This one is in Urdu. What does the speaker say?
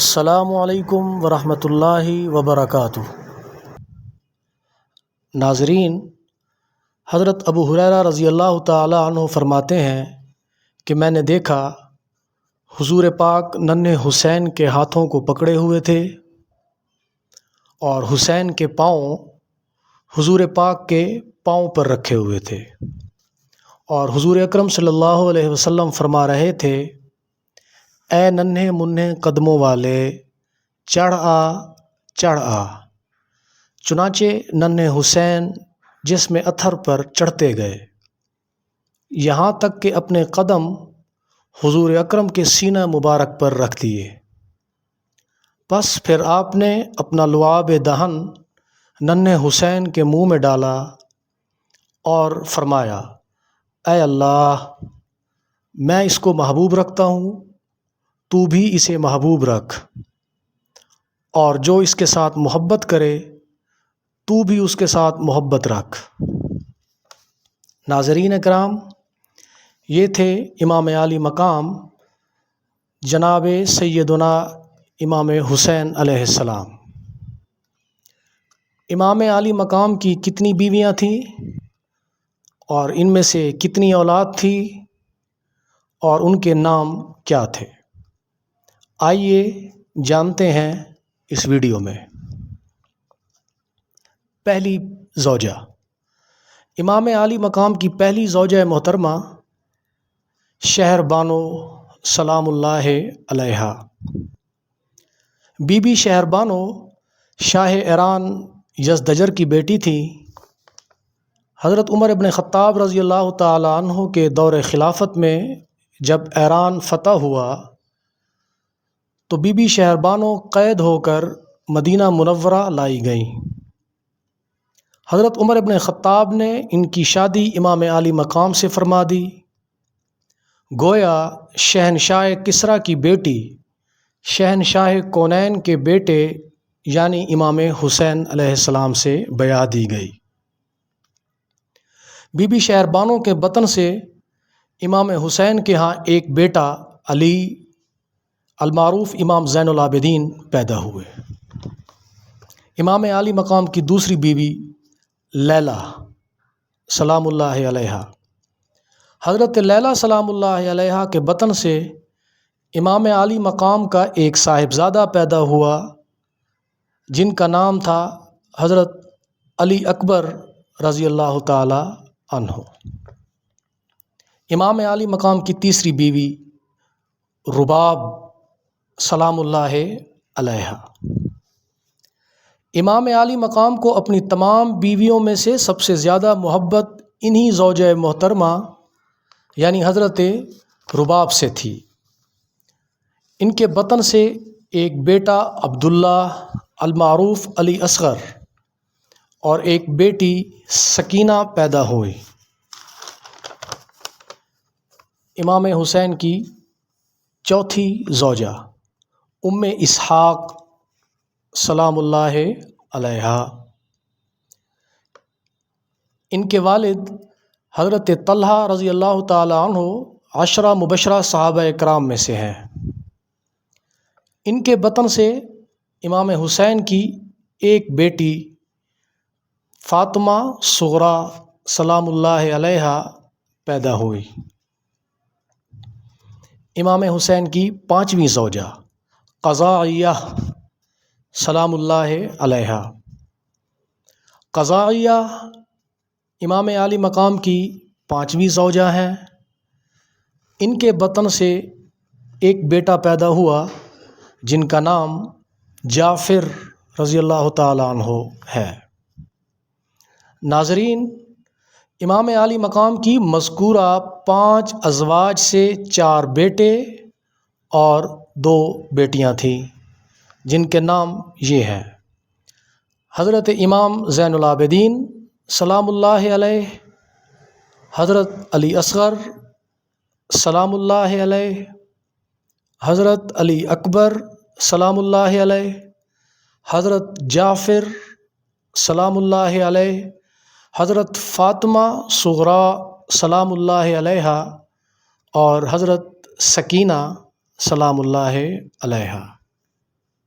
السلام علیکم ورحمۃ اللہ وبرکاتہ۔ ناظرین، حضرت ابو ہریرہ رضی اللہ تعالی عنہ فرماتے ہیں کہ میں نے دیکھا حضور پاک ننھے حسین کے ہاتھوں کو پکڑے ہوئے تھے اور حسین کے پاؤں حضور پاک کے پاؤں پر رکھے ہوئے تھے، اور حضور اکرم صلی اللہ علیہ وسلم فرما رہے تھے، اے ننھے منھے قدموں والے، چڑھ آ چڑھ آ۔ چنانچہ ننھے حسین جسم اطہر پر چڑھتے گئے، یہاں تک کہ اپنے قدم حضور اکرم کے سینہ مبارک پر رکھ دیے۔ پس پھر آپ نے اپنا لعاب دہن ننھے حسین کے منہ میں ڈالا اور فرمایا، اے اللہ، میں اس کو محبوب رکھتا ہوں، تو بھی اسے محبوب رکھ، اور جو اس کے ساتھ محبت کرے تو بھی اس کے ساتھ محبت رکھ۔ ناظرین اکرام، یہ تھے امام عالی مقام جناب سیدنا امام حسین علیہ السلام۔ امام عالی مقام کی کتنی بیویاں تھیں اور ان میں سے کتنی اولاد تھی اور ان کے نام کیا تھے؟ آئیے جانتے ہیں اس ویڈیو میں۔ پہلی زوجہ، امام عالی مقام کی پہلی زوجہ محترمہ شہر بانو سلام اللہ علیہا۔ بی بی شہر بانو شاہ ایران یزدجر کی بیٹی تھی۔ حضرت عمر ابن خطاب رضی اللہ تعالی عنہ کے دور خلافت میں جب ایران فتح ہوا تو بی بی شہر بانو قید ہو کر مدینہ منورہ لائی گئیں۔ حضرت عمر ابن خطاب نے ان کی شادی امام عالی مقام سے فرما دی، گویا شہنشاہ کسریٰ کی بیٹی شہنشاہ کونین کے بیٹے یعنی امام حسین علیہ السلام سے بیعہ دی گئی۔ بی بی شہر بانو کے بطن سے امام حسین کے ہاں ایک بیٹا علی المعروف امام زین العابدین پیدا ہوئے۔ امام عالی مقام کی دوسری بیوی لیلی سلام اللہ علیہا۔ حضرت لیلی سلام اللہ علیہا کے بطن سے امام عالی مقام کا ایک صاحبزادہ پیدا ہوا جن کا نام تھا حضرت علی اکبر رضی اللہ تعالی عنہ۔ امام عالی مقام کی تیسری بیوی رباب سلام اللہ علیہا۔ امام عالی مقام کو اپنی تمام بیویوں میں سے سب سے زیادہ محبت انہی زوجہ محترمہ یعنی حضرت رباب سے تھی۔ ان کے بطن سے ایک بیٹا عبداللہ المعروف علی اصغر اور ایک بیٹی سکینہ پیدا ہوئی۔ امام حسین کی چوتھی زوجہ ام اسحاق سلام اللہ علیہا۔ ان کے والد حضرت طلحہ رضی اللہ تعالی عنہ 10 مبشرہ صحابہ اکرام میں سے ہیں۔ ان کے بطن سے امام حسین کی ایک بیٹی فاطمہ صغریٰ سلام اللہ علیہا پیدا ہوئی۔ امام حسین کی پانچویں زوجہ قضاعیہ سلام اللہ علیہا۔ قضاعیہ امام عالی مقام کی پانچویں زوجہ ہیں۔ ان کے بطن سے ایک بیٹا پیدا ہوا جن کا نام جعفر رضی اللہ تعالی عنہ ہے۔ ناظرین، امام عالی مقام کی مذکورہ 5 ازواج سے 4 بیٹے اور 2 بیٹیاں تھیں جن کے نام یہ ہیں: حضرت امام زین العابدین سلام اللہ علیہ، حضرت علی اصغر سلام اللہ علیہ، حضرت علی اکبر سلام اللہ علیہ، حضرت جعفر سلام اللہ علیہ، حضرت فاطمہ صغریٰ سلام اللہ علیہا اور حضرت سکینہ سلام اللہ علیہا۔